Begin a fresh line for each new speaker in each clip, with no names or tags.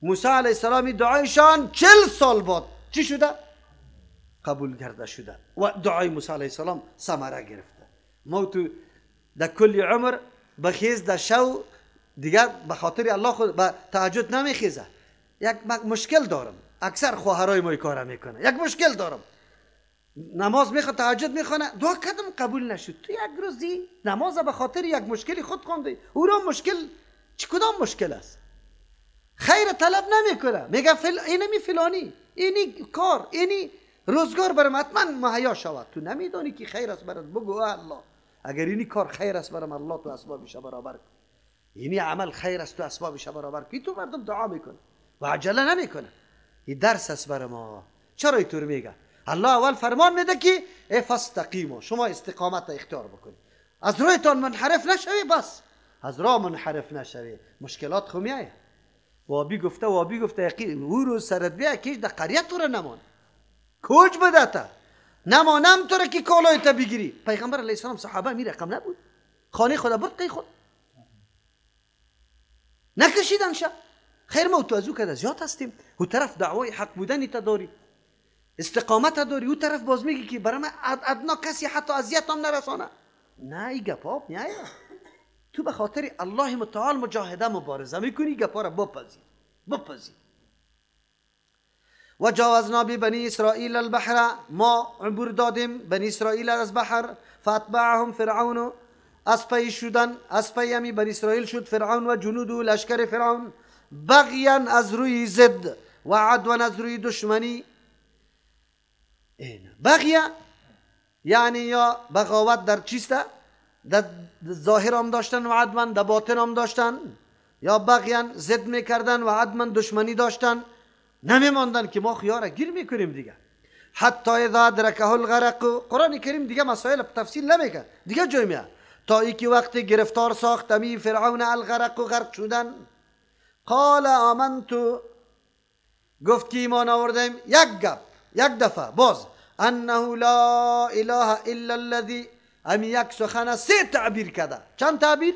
موسی علیه السلام دعایشان 40 سال بعد چی شده؟ قبول کرده شده و دعای موسی علیه السلام ثمره گرفته. ما تو در کل عمر بخیز در شو دیگر به خاطر الله خود به تهجد نمیخیزه. یک مشکل دارم، اکثر خواهرای ما کار میکنه. یک مشکل دارم، نماز میخواد، تهجد میخونه، دعا کردم قبول نشد. تو یک روزی نماز به خاطر یک مشکلی خود خوندی، او را مشکل چی کدام مشکل است؟ خیر طلب نمیکنه، میگه اینمی فلانی، اینی کار، اینی روزگار برام حتما مهیا شود. تو نمیدانی که خیر است برات، بگو الله اگر اینی کار خیر است برام، الله تو اسبابش برابر کن. اینی عمل خیر است، تو اسبابش برابر کن. تو مردم دعا میکنه و عجله نمیکنه. این درس است برای ما. چرا اینطور میگه؟ الله اول فرمان میده که فاستقیموا، شما استقامت اختیار بکنید، از رویتان منحرف نشوی. بس از راه منحرف نشوی، مشکلات خو میایه. وابی گفته یقین او رو سرت بیا کش در قریه تو را نمان، کوچ بده تا نمانم تو را که کالای تا بگیری. پیغمبر علیه السلام صحابه می رقم نبود، خانه خدا برد قی خود نکشیدن شد. خیر ما تو از او کده زیاد هستیم. او طرف دعوای حق بودنی تا داری، استقامت داری، او طرف باز میگی که برای من ادنا کسی حتی اذیت هم نرسانه. نه ای گپا نه، تو به خاطر الله متعال مجاهده مبارزه میکنی، گپا را بپذیر. و جاوزنا ببنی اسرائیل البحر، ما عبور دادیم بنی اسرائیل از بحر. فاتبعهم فرعون، از پی شدن، از پی همی بنی اسرائیل شد فرعون و جنود و لشکر فرعون، بغیا از روی ضد و عدوا از روی دشمنی. بغیا یعنی یا بغاوت در چیسته، در ظاهر هم داشتن و عدوا در باطن هم داشتن، یا بغیان ضد میکردن و عدوا دشمنی داشتن. نمیماندن که ما خیاره گیر میکنیم دیگه. حتی اذا ادرکه الغرق، قرآن کریم دیگه مسائل تفصیل نمیکن دیگه جای میاد، تا ای که وقت گرفتار ساخت می فرعون الغرق و غرق شدن. قال آمنتو، گفت که ایمان آوردیم، یک دفعه باز، انه لا اله الا الذی، امی یک سخن 3 تعبیر کرده. چند تعبیر؟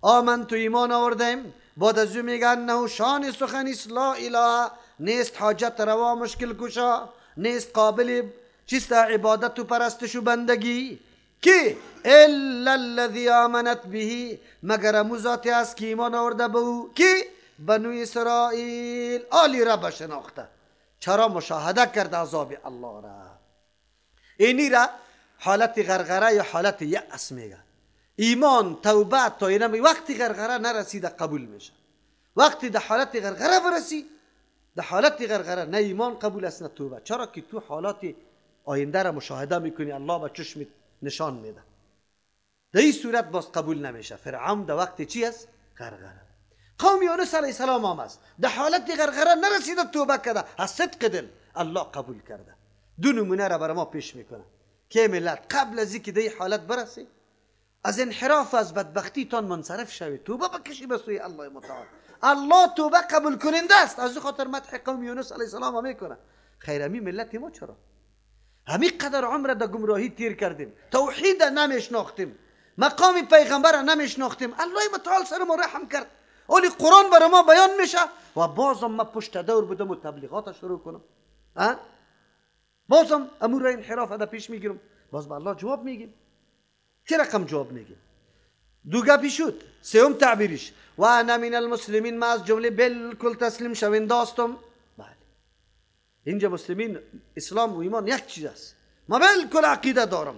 آمنتو ایمان آوردیم، بعد از او میگه انه شان سخنی لا اله، نیست حاجت روا مشکل کشا، نیست قابل چیست عبادت و پرستش و بندگی، که الا الذی آمنت به، مگر امو ذاتی است که ایمان آورده به او، که بنو اسرائیل آلی را بشناخته. چرا؟ مشاهده کرده عذاب الله را. اینی را حالت غرغره یا حالت یأس میگه. ایمان توبه تا اینم وقتی غرغره نرسیده قبول میشه. وقتی در حالت غرغره برسی، در حالت غرغره نه ایمان قبول است نه توبه. چرا که تو حالات آینده را مشاهده میکنی، الله به چشم نشان میده. در این صورت باز قبول نمیشه. فرعون در وقت چی است؟ غرغره. قوم یونس علیه السلام هم است، در حالت غرغره نرسیده توبه کرده، از صدق دل الله قبول کرده. دو نمونه را برای ما پیش میکنه که ملت قبل از اینکه در این حالت برسی، از انحراف از بدبختی تان منصرف شوید، توبه بکشی به سوی الله متعال. الله توبه قبول کننده است. از خاطر مدح قوم یونس علیه السلام هم میکنه. خیر امی ملت ما چرا همین قدر عمر در گمراهی تیر کردیم، توحید نمیشناختیم، مقام پیغمبر نمیشناختیم. الله متعال سر ما رحم کرد، اولی قرآن برای ما بیان میشه و بازم ما پشت دور بودم و تبلیغات شروع کنم. بازم امور انحراف دا پیش میگیرم، باز به الله جواب میگیم. چه رقم جواب میگیم؟ دو گپی شد. سوم تعبیرش، و انا من المسلمین، ما از جمله بالکل تسلیم شونده هستم. بله، اینجا مسلمین، اسلام و ایمان یک چیز است. ما بالکل عقیده دارم،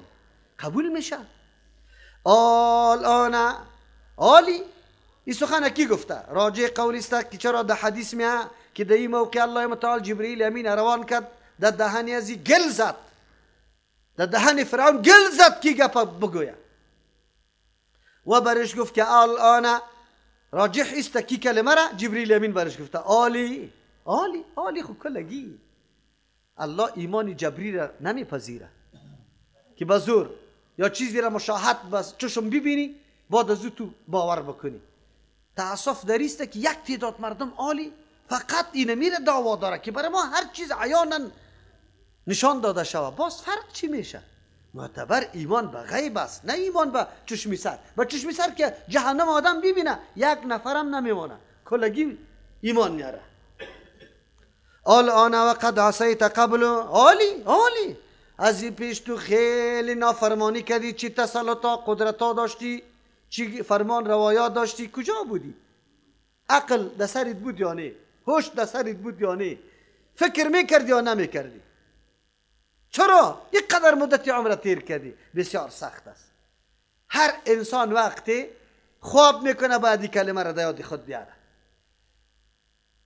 قبول میشه. الان عالی، این سخن کی گفته؟ راجع قولی است که چرا در حدیث میاد که در این موقع الله متعال جبرئیل امین روان کرد، در دهن ازی گل زد، در دهن فرعون گل زد که گپ بگوید و برش گفت که الان راجح است کی کلمه را جبرئیل امین برش گفته. عالی عالی عالی. خب کلگی الله ایمان جبری را نمیپذیره که به زور یا چیزی را مشاهد بس چشم ببینی بعد از تو باور بکنی. تاسف در است که یک تعداد مردم عالی فقط این میره دعوا داره که برای ما هر چیز عیانا نشان داده شود. باز فرق چی میشه؟ معتبر ایمان به غیب است، نه ایمان به چشمی سر. به چشمی سر که جهنم آدم ببینه یک نفرم نمیمونه، کلگی ایمان میاره. الان و قد عصیت قبل. عالی از این پیش تو خیلی نافرمانی کردی، چی تسلطا قدرتا داشتی، چی فرمان روایات داشتی، کجا بودی؟ عقل در سرت بود یا نه؟ هوش در سرت بود یا نه؟ فکر میکردی یا نمیکردی؟ چرا یک قدر مدت عمر تیر کردی؟ بسیار سخت است. هر انسان وقتی خواب میکنه باید این کلمه را در یاد خود بیاره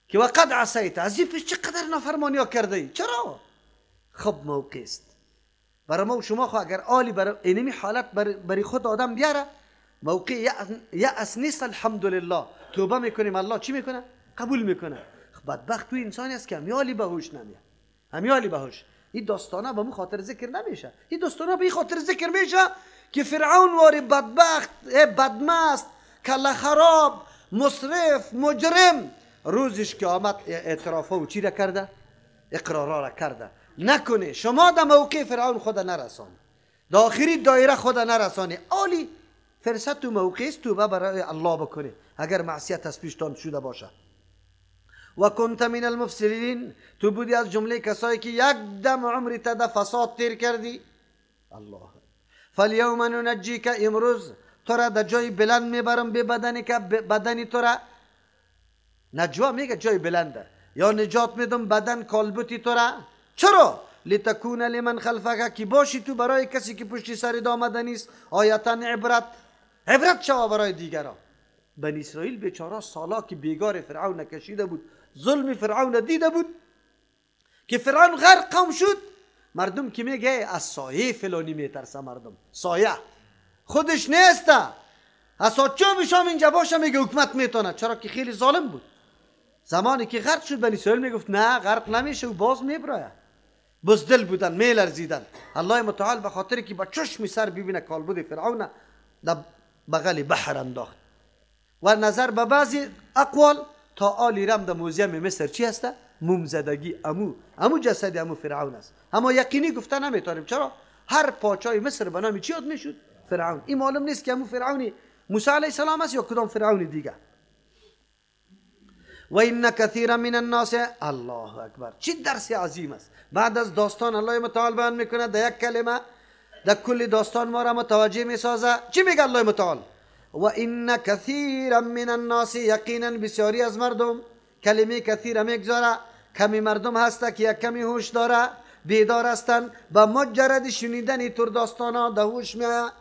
که وقد عصیت، از این پیش چقدر نافرمانی ها کرده ای. چرا؟ خب موقع است برای ما و شما. خو اگر عالی برای اینمی حالت برای خود آدم بیاره، موقع یأس نیست. الحمدلله توبه میکنیم، الله چی میکنه؟ قبول میکنه. بدبخت توی انسانی است که همیالی به هوش نمیاد، همیالی به هوش. این داستانه به مو خاطر ذکر نمیشه، این داستانه به این خاطر ذکر میشه که فرعون واری بدبخت، بدمست، کله خراب، مصرف، مجرم، روزش که آمد اعترافه و چی را کرده؟ اقرارا را کرده. نکنه شما در موقع فرعون خود نرسانی، در آخری دایره خود نرسانی. عالی فرصت تو موقع است توبه برای الله بکنه اگر معصیت از پیشتان شده باشه. و کنت من المفسدین، تو بودی از جمله کسایی که یک دم عمری تا فساد تیر کردی. الله. فالیوم ننجیک، امروز تو را در جای بلند میبرم به بدنی که بدنی تو را، نجوا میگه جای بلنده، یا نجات میدم بدن کالبوتی تو را. چرا؟ لتکون لمن خلفک، که باشی تو برای کسی که پشت سر آمده نیست، آیتا عبرت شوا برای دیگران. بنی اسرائیل بیچاره سالا که بیگار فرعون کشیده بود، ظلم فرعون دیده بود که فرعون غرق قوم شد. مردم که میگه از سایه فلانی میترسه، مردم سایه خودش نیسته، از چوبش هم اینجا باشه میگه حکمت میتونه. چرا؟ که خیلی ظالم بود. زمانی که غرق شد بنی اسرائیل میگفت نه غرق نمیشه و باز میبراید. بزدل بودن، میلرزیدن. الله متعال به خاطر که با چشم سر ببینه کالبد فرعون در بغل بحر انداخت. و نظر به بعضی اقوال تا آلی رم در موزیم مصر چی هسته؟ مومزدگی امو جسد امو فرعون است. اما یقینی گفته نمیتونیم. چرا؟ هر پاچای مصر به نام چی یاد میشد؟ فرعون. این معلوم نیست که امو فرعونی موسی علیه السلام است یا کدام فرعون دیگه. و این کثیر من الناس، الله اکبر، چه درس عظیم است. بعد از داستان الله متعال بیان میکنه در یک کلمه، در کل داستان ما را متوجه میسازه. چی میگه الله متعال؟ و این کثیر من الناس، یقینا بسیاری از مردم. کلمه کثیر میگذاره، کمی مردم هسته که یک کمی هوش داره، بیدار هستن، با مجرد شنیدن تور داستان ها در هوش میاد.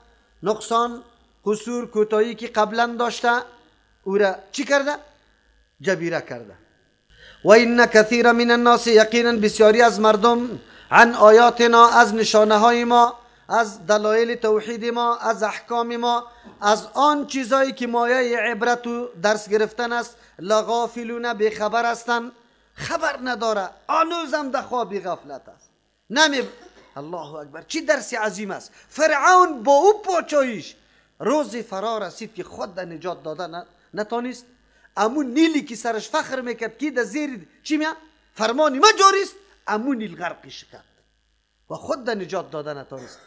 نقصان، قصور، کوتاهی که قبلا داشته او را چی کرده؟ جبیره کرده. و این کثیر من الناس، یقینا بسیاری از مردم، عن آیاتنا، از نشانه های ما، از دلایل توحید ما، از احکام ما، از آن چیزایی که مایه عبرت و درس گرفتن است، لغافلون، بخبر هستند. خبر نداره، آنوزم در خواب غفلت است. الله اکبر، چی درس عظیم است. فرعون با او پاچایش روز فرار رسید که خود در نجات داده نتانست. امون نیلی که سرش فخر میکرد که در زیر چی میاد فرمانی ما جاریست، امون نیل غرقش کرد و خود در نجات داده نتانست.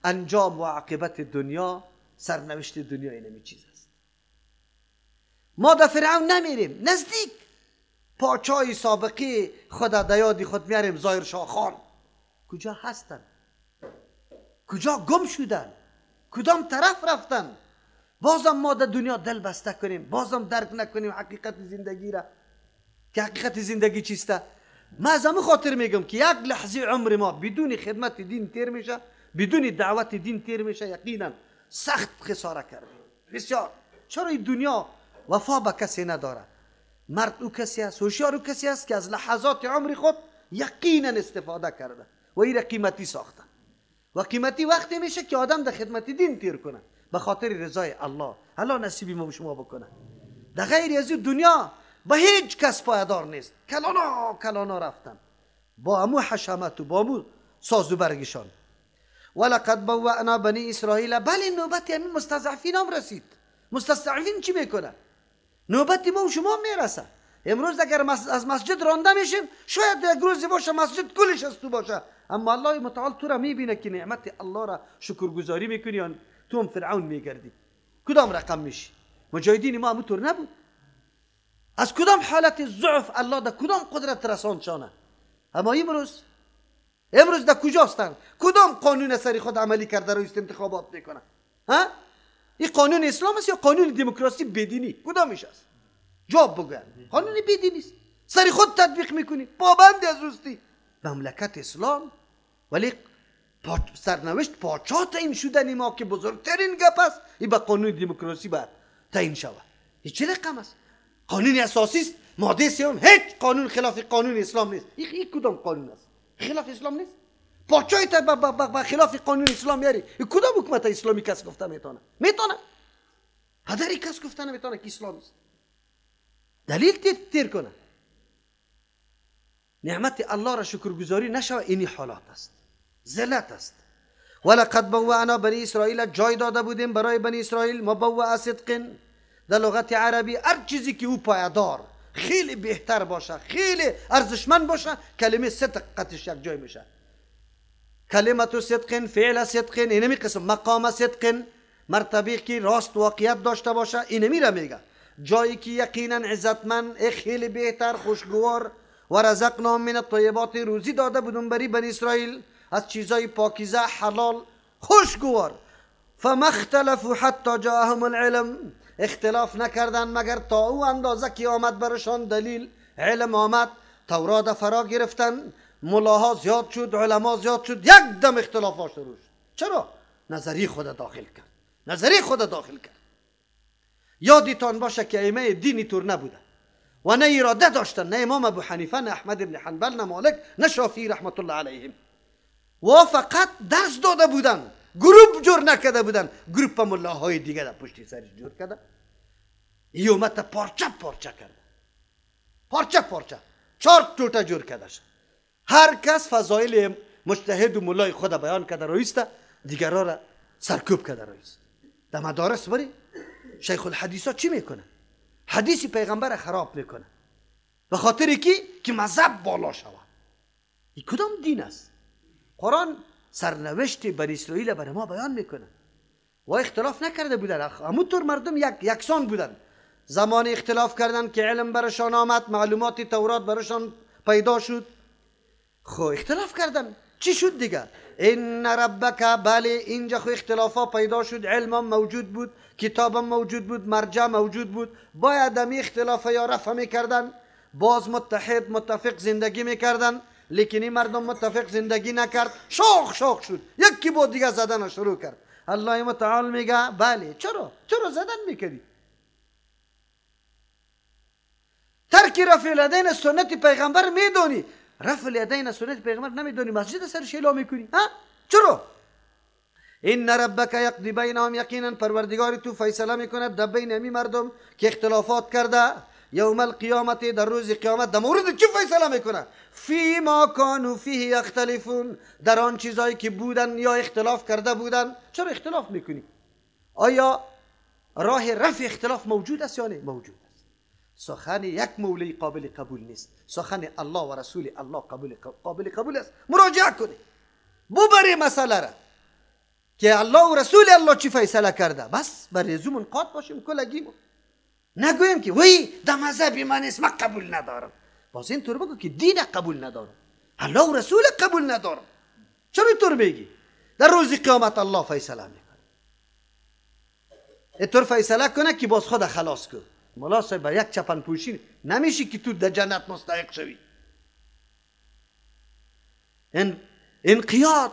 انجام و عاقبت دنیا، سرنوشت دنیا اینمی چیز است. ما در فرعون نمیریم، نزدیک پاچای سابقی خود در یاد خود میاریم. ظاهر شاه خان کجا هستن؟ کجا گم شدن؟ کدام طرف رفتن؟ بازم ما در دنیا دل بسته کنیم، بازم درک نکنیم حقیقت زندگی را، که حقیقت زندگی چیسته. ما از همه خاطر میگم که یک لحظه عمر ما بدون خدمت دین تیر میشه، بدون دعوت دین تیر میشه، یقینا سخت خساره کردیم بسیار. چرا این دنیا وفا به کسی نداره؟ مرد او کسی است، هوشیار او کسی است که از لحظات عمر خود یقینا استفاده کرده و این را قیمتی ساخته. و قیمتی وقتی میشه که آدم در خدمت دین تیر کنه به خاطر رضای الله. الله نصیبی ما شما بکنه. در غیر از دنیا به هیچ کس پایدار نیست. کلانا رفتن با امو حشمت و با امو ساز و برگشان. ولقد بوأنا بنی اسرائیل، بله نوبت همین مستضعفین هم رسید. مستضعفین چی میکنه؟ نوبت ما و شما میرسه. امروز اگر از مسجد رانده میشیم، شاید یک روزی باشه مسجد کلش از تو باشه، اما الله متعال تو را میبینه که نعمت الله را شکرگزاری میکنی یا تو هم فرعون میگردی. کدام رقم میشی؟ مجاهدین ما همونطور نبود. از کدام حالت ضعف الله در کدام قدرت رساندشانه؟ اما امروز در کجا هستند؟ کدام قانون سری خود عملی کرده روی انتخابات میکنه؟ ها؟ این قانون اسلام است یا قانون دموکراسی بدینی؟ کدامش است؟ جواب بگوین. قانون بدینی است، سری خود تطبیق میکنی، پابند از روستی. مملکت اسلام، ولی سرنوشت پاچا تعیین شدن ما که بزرگترین گپ است، این به قانون دموکراسی باید تعیین شود. این چه رقم است؟ قانون اساسی است، ماده 3 هیچ قانون خلاف قانون اسلام نیست. این کدام قانون است؟ خلاف اسلام نیست؟ پاچای تا با خلاف قانون اسلام یاری، این کدام حکومت اسلامی کس گفته میتونه؟ میتونه؟ پدری کس گفته نمیتونه که اسلام است. دلیل تیر کنه. نعمت الله را شکرگزاری نشوه، اینی حالات است، ذلت است. ولقد بوأنا بنی اسرائیل، جای داده بودیم برای بنی اسرائیل مبوأ صدق. در لغت عربی هر چیزی که او پایدار، خیلی بهتر باشه، خیلی ارزشمند باشه، کلمه صدق قطعش یک جای میشه. کلمت صدق، فعل صدق، اینمی قسم. مقام صدق، مرتبه که راست واقعیت داشته باشه، اینمی را میگه. جایی که یقینا عزتمند، خیلی بهتر، خوشگوار. و رزقناهم من الطیبات، روزی داده بودم برای بنی اسرائیل از چیزای پاکیزه، حلال، خوشگوار. فما اختلفوا حتی جاءهم العلم، اختلاف نکردن مگر تا او اندازه که آمد برشان دلیل، علم آمد، تورات فرا گرفتن، ملاها زیاد شد، علما زیاد شد، یک دم اختلافات شروع شد. چرا؟ نظری خود داخل کرد، نظری خود داخل کرد. یادتان باشه که ائمه دینی طور نبوده و نه اراده داشتن، نه امام ابو حنیفه، نه احمد ابن حنبل، نه مالک، نه شافعی رحمت الله علیهم. و فقط درس داده بودن، گروپ جور نکرده بودن. گروپ ملاهای دیگه در پشت سرش جور کرده، ای امت پارچه پارچه کرده، پارچه پارچه، 4 ټوټه جور کرده شد. هر کس فضایل مجتهد و ملای خود بیان کرده رویسته، دیگرها را سرکوب کرده رویست. در مدارس بری شیخ الحدیث ها چی میکنه؟ حدیث پیغمبر خراب میکنه به خاطر که مذهب بالا شود. این کدام دین است؟ قرآن سرنوشت بنی اسرائیل برای ما بیان میکنه و اختلاف نکرده بودن، همونطور مردم یکسان بودن. زمان اختلاف کردن که علم برشان آمد، معلومات تورات برشان پیدا شد، خو اختلاف کردن، چی شد دیگه؟ ان ربک، بله اینجا خو اختلافا پیدا شد، علم هم موجود بود، کتاب هم موجود بود، مرجع موجود بود. باید امی اختلاف یا رفع میکردن، باز متحد متفق زندگی میکردن، لیکن این مردم متفق زندگی نکرد، شاخ شاخ شد، یکی با دیگه زدن شروع کرد. الله متعال میگه بله چرا زدن میکردی؟ ترک رفع الیدین سنت پیغمبر میدونی، رفع الیدین سنت پیغمبر نمیدونی، مسجد سر شیلا میکنی؟ ها چرا؟ این ربک یقضی بینهم، یقینا پروردگار تو فیصله میکند در بین امی مردم که اختلافات کرده. یوم القیامت، در روز قیامت در مورد چی فیصله میکنه؟ فی ما کانوا فیه یختلفون، در آن چیزایی که بودن یا اختلاف کرده بودن. چرا اختلاف میکنی؟ آیا راه رفع اختلاف موجود است یا نه؟ موجود است. سخن یک مولوی قابل قبول نیست، سخن الله و رسول الله قابل قبول است. مراجعه کنی، ببری مسئله را که الله و رسول الله چی فیصله کرده، بس بر رزومون قاط باشیم کلگیمون، نگویم که وی در مذهب من است، من قبول ندارم. باز این طور بگو که دین قبول ندارم، الله و رسول قبول ندارم. چرا اینطور بگی؟ در روز قیامت الله فیصله میکنه، اینطور فیصله کنه که باز خود خلاص کن. مولا صاحب با یک چپن پوشی نمیشی که تو در جنت مستحق شوی. انقیاد،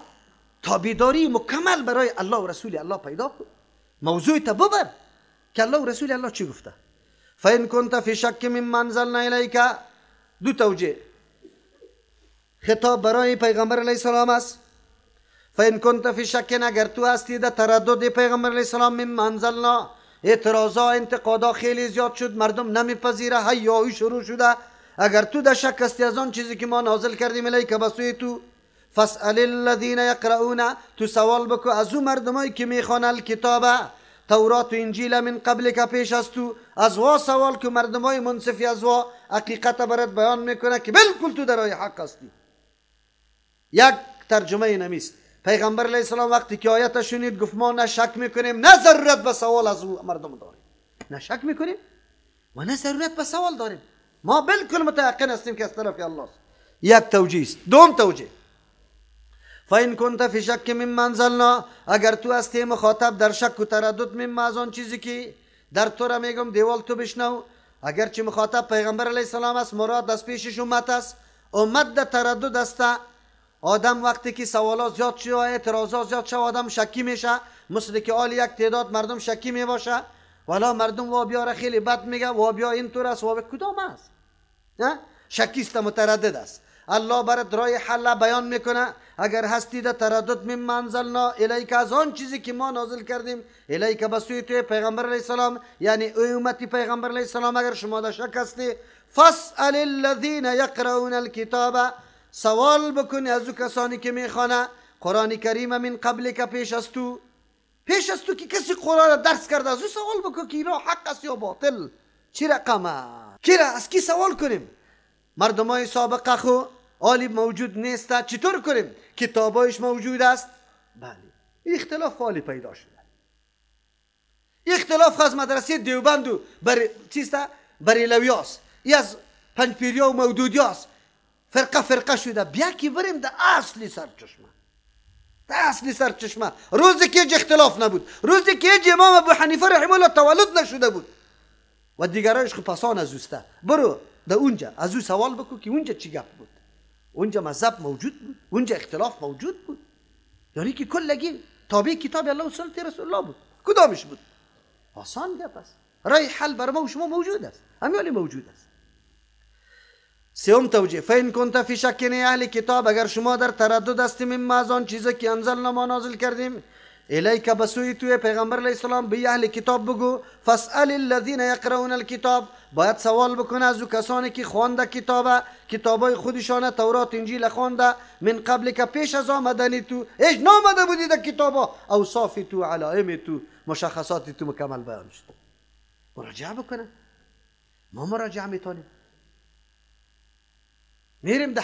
تابعداری مکمل برای الله و رسول الله پیدا کن. موضوع تا ببر که الله و رسول الله چی گفته. فإن كنت في شك مما انزلنا إليك، دو توجیه خطاب برای پیغمبر علیه السلام است. فإن كنت في شك، اگر تو هستی در تردد پیغمبر علیه السلام، مما انزلنا، اعتراضا انتقادا خیلی زیاد شد، مردم نمیپذیره، هیاهوی شروع شده. اگر تو در شک هستی از آن چیزی که ما نازل کردیم الیک بسوی تو، فاسأل الذین یقرؤون، تو سوال بکو از او مردمایی که میخوانند کتاب تورات و انجیل من قبل که پیش از تو، از وا سوال که مردمای منصفی از وا حقیقت برات بیان میکنه که بالکل تو در راه حق هستی. یک ترجمه نمیست. پیغمبر علیه السلام وقتی که آیت شنید گفت ما نه شک میکنیم نه ضرورت به سوال از او مردم داریم، نه شک میکنیم و نه ضرورت به سوال داریم. ما بالکل متيقن هستیم که از طرف الله است. یک توجیه است. دوم توجیه، فاین کنت فی شک مما انزلنا، اگر تو هستی مخاطب در شک و تردد مما از آن چیزی که در تو را میگم دیوال تو بشنو، اگرچه مخاطب پیغمبر علیه السلام است، مراد از پیشش امت است، امت در تردد است. آدم وقتی که سوالات زیاد شه و اعتراضات زیاد شه آدم شکی میشه، مثل که آل یک تعداد مردم شکی میباشه، والا مردم وابیا را خیلی بد میگه، وابیا اینطور است، وابیا کدام است؟ شکیست، متردد است. الله برات راه حل بیان میکنه، اگر هستی در تردد مما انزلنا الیک، از آن چیزی که ما نازل کردیم الیک به سوی تو پیغمبر علیه السلام، یعنی ای امتی پیغمبر علیه السلام، اگر شما در شک هستی، فاسأل الذین یقرؤون الکتاب، سوال بکنی از او کسانی که میخوانه قرآن کریم من قبل که پیش از تو که کسی قرآن درس کرده از او سوال بکن که اینا حق است یا باطل، چی رقمه، از کی سوال کنیم؟ مردمای سابقه خو عالی موجود نیست، چطور کنیم؟ کتابایش موجود است. بله، اختلاف خالی پیدا شده. اختلاف از مدرسه دیوبند و بریلوی است، ای از پنجپیریا و مودودی است، فرقه شده. بیا که بریم در اصلی سرچشمه، روزی که اختلاف نبود، روزی که امام ابو حنیفه رحمه الله تولد نشده بود و دیگرایش خو پسان از اوسته، برو در اونجا از او سوال بکن که اونجا چی گپ بود، اونجا مذهب موجود بود، اونجا اختلاف موجود بود، یعنی که کلگی تابع کتاب الله و سنت رسول الله بود، کدامش بود؟ آسان گپ است. راه حل بر ما و شما موجود است، همیالی موجود است. سوم توجیه، فین کنت فی شک اهل کتاب، اگر شما در تردد هستی مما از آن چیزی که انزلنا ما نازل کردیم الیک بسوی توی پیغمبر علیه السلام، به اهل کتاب بگو فاسأل الذین یقرؤون الکتاب، باید سوال بکنه از او کسانی که خوانده کتابای خودشان، تورات انجیل خوانده، من قبل که پیش از آمدنی تو ایش نامده بودی در کتابا، اوصاف تو، علائم تو، مشخصات تو مکمل بیان شد. مراجعه بکنه. ما مراجعه میتونیم، میریم در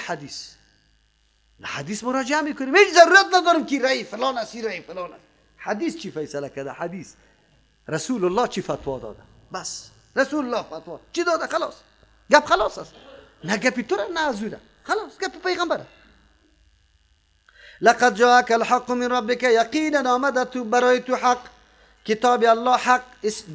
حدیث مراجعه میکنیم، هیچ ضرورت ندارم که رأی فلان است، رأی فلان است. حدیث چی فیصله کرده؟ حدیث رسول الله چی فتوا داده؟ بس رسول الله فتوا چی داده؟ خلاص، گپ خلاص است. نه گپی تو نه ازوده، خلاص گپ پیغمبره. لقد جاءك الحق من ربك، یقینا آمده تو برای تو حق، کتاب الله حق،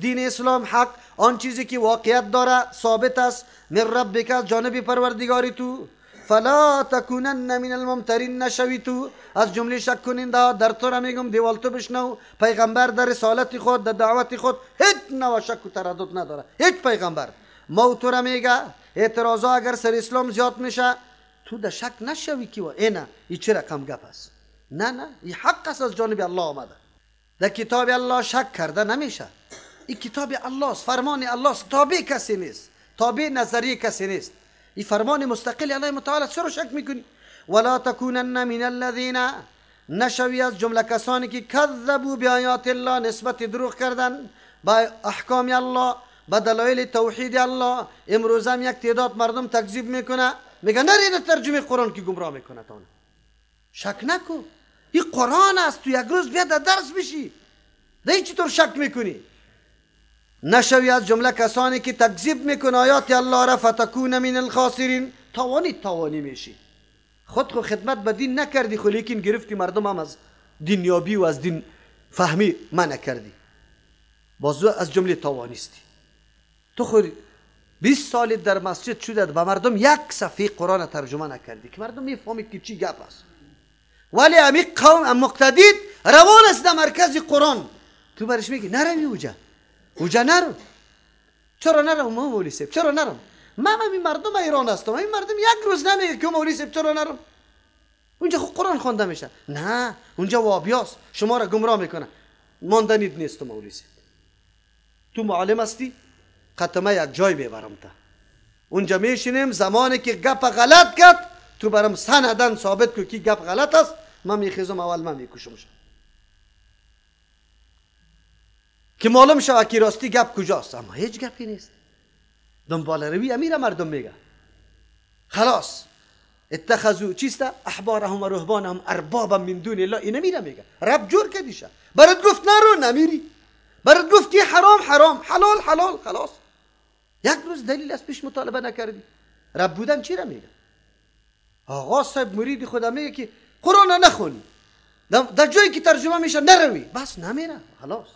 دین اسلام حق، آن چیزی که واقعیت داره ثابت است، من ربک، از جانب پروردگاری تو، فلا تکونن من الممترین، نشوی تو از جمله شک کننده. در تو را میگم دیوال تو بشنو، پیغمبر در رسالت خود، در دعوت خود هیچ نوع شک و تردد نداره، هیچ پیغمبر. ما تو را میگه اعتراضا اگر سر اسلام زیاد میشه تو در شک نشوی که اینا ای چه رقم گپ است. نه این حق است، از جانب الله آمده. در کتاب الله شک کرده نمیشه، این کتاب الله است، فرمان الله است، تابع کسی نیست، تابع نظریه کسی نیست، این فرمان مستقل الله متعال. چرا شک میکنی؟ ولا تکونن من الذین، نشوی از جمله کسانی که کذبوا بآیات الله، نسبت دروغ کردن با احکام الله، با دلایل توحید الله. امروز هم یک تعداد مردم تکذیب میکنه، میگه نرید ترجمه قرآن که گمراه میکنه تانه. شک نکن، این قرآن است، تو یک روز بیا در درس بشی، دیگه چطور شک میکنی؟ نشوی از جمله کسانی که تکذیب میکنه آیات الله را، فتکون من الخاسرین، تاوانی میشی. خود خدمت به دین نکردی، خو لیکن گرفتی مردم هم از دین یابی و از دین فهمی منع کردی، بازو از جمله تاوانیستی. تو خود 20 سال در مسجد شده به مردم یک صفحه قرآن ترجمه نکردی که مردم میفهمید که چی گپ است، ولی امی قوم مقتدید روان است در مرکز قرآن، تو برش میگی نروی اوجا نرو. چرا نرم مولی صاحب؟ چرا نرم؟ من این مردم ایران هستم، این مردم یک روز نمیگه که مولی صاحب چرا نرم؟ اونجا خود قرآن خوانده میشه. نه، اونجا وابیاست، شما را گمراه میکنه، ماندنید نیست. مولی صاحب تو معلم هستی، قطمه یک جای ببرم تا اونجا میشینیم، زمانی که گپ غلط کرد تو برام سندن ثابت کو که گپ غلط است، من میخیزم اول من میکشمش که معلوم شود که راستی گپ کجاست. اما هیچ گپی نیست، دنبال روی امیر مردم میگه خلاص اتخذوا چیستا احبارهم و رهبانهم اربابا من دون الله. این میره میگه رب جور کردیشه، برات گفت نرو نمیری، برات گفتی حرام حلال، حلال خلاص. یک روز دلیل از پیش مطالبه نکردی؟ رب بودن چی را میگه؟ آقا صاحب مرید خدا میگه که قرآن نخونی، در جایی که ترجمه میشه نروی، بس نمیره، خلاص.